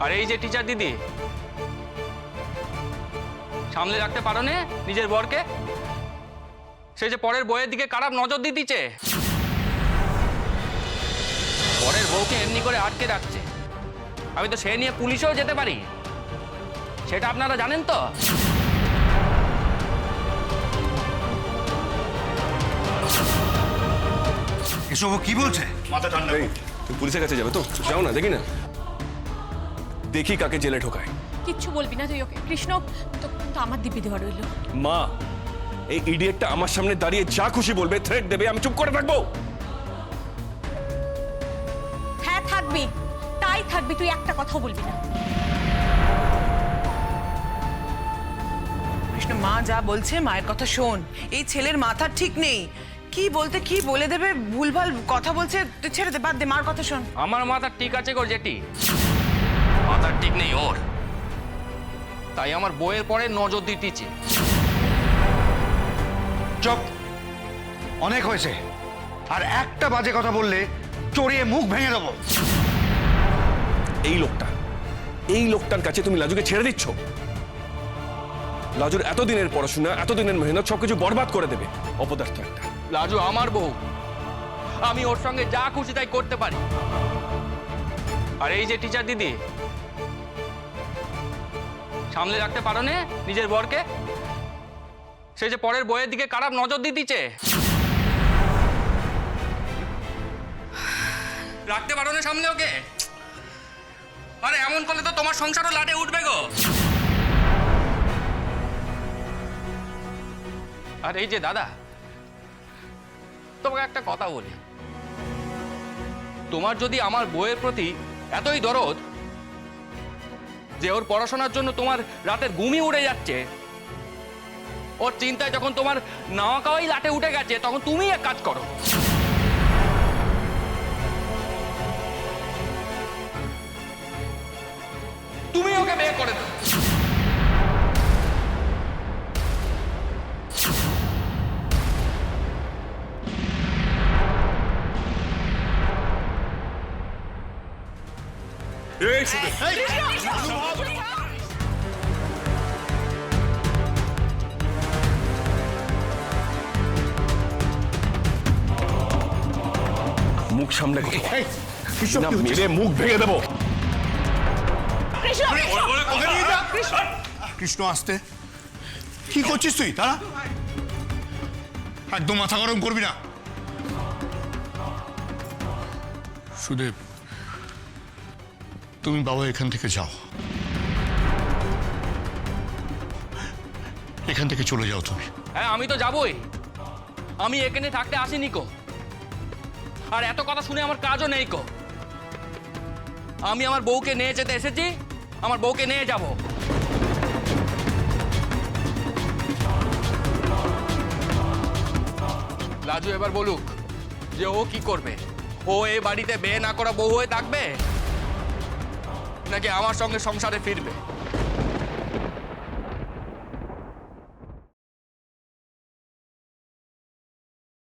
আর এই যে টিচার দিদি, সামলে রাখতে পারো না নিজের বরকে? সে যে পরের বউয়ের দিকে খারাপ নজর দিচ্ছে, পরের বউকে এমনি করে আটকে রাখছে। আমি তো সে নিয়ে পুলিশেও যেতে পারি, সেটা আপনারা জানেন তো? এসব কি বলছে? মাথা ঠান্ডা। তুমি পুলিশের কাছে যাবে তো? যাও না, দেখি না, দেখি কাকে জেলে ঢোকায়। কিচ্ছু বলবি না তুই ওকে কৃষ্ণ, তো আমার দিব্যি দেওয়া রইল। মা, এই ইডিয়েটটা আমার সামনে দাঁড়িয়ে যা খুশি বলবে, থ্রেট দেবে, আমি চুপ করে থাকবো? হ্যাঁ থাকবি, তাই থাকবি, তুই একটা কথাও বলবি না। কৃষ্ণ, মা যা বলছে মায়ের কথা শোন। এই ছেলের মাথা ঠিক নেই, কি বলতে কি বলে দেবে, ভুলভাল কথা বলছে। তুই ছেড়ে দে, বাদ দে, মার কথা শোন। আমার মাথা ঠিক আছে গো জেঠি, মাথা ঠিক নেই ওর, তাই আমার বইয়ের পরে নজর দিতেছি। চুপ, অনেক হয়েছে। আর একটা বাজে কথা বললে চড়িয়ে মুখ ভেঙে দেবো। এই লোকটার কাছে তুমি লাজুকে ছেড়ে দিচ্ছ? লাজুর এতদিনের পড়াশোনা, এতদিনের মেহনত সবকিছু বরবাদ করে দেবে, অপদার্থ একটা। লাজু আমার বউ, আমি ওর সঙ্গে যা খুশি তাই করতে পারি। আর এই যে টিচার দিদি, সামলে রাখতে পারো না নিজের বরকে? সে যে পরের বউয়ের দিকে খারাপ নজর দিচ্ছে, রাখতে পারো না সামলে ওকে? আরে এমন করলে তো তোমার সংসারও লাটে উঠবে গো। আর এই যে দাদা, তোমাকে একটা কথা বলি, তোমার যদি আমার বউয়ের প্রতি এতই দরদ যে ওর পড়াশোনার জন্য তোমার রাতের ঘুমই উড়ে যাচ্ছে, ওর চিন্তায় যখন তোমার নাওয়া খাওয়াই লাটে উঠে গেছে, তখন তুমি এক কাজ করো, তুমি ওকে বিয়ে করে দাও। মুখ সামনে না মেরে মুখ ভেঙে দেবো। কৃষ্ণ, আসতে। কি করছিস তুই? তারা একদম মাথা গরম করবি না। সুদেব, তুমি বাবা এখান থেকে যাও, এখান থেকে চলে যাও তুমি। হ্যাঁ আমি তো যাবই, আমি এখানে থাকতে আসিনি কো, আর এত কথা শুনে আমার কাজও নেই কো। আমি আমার বউকে নিয়ে যেতে এসেছি, আমার বউকে নিয়ে যাব। লাজু এবার বলুক যে ও কি করবে, ও এই বাড়িতে বিয়ে না করা বউ হয়ে থাকবে নাকি আমার সঙ্গে সংসারে ফিরবে?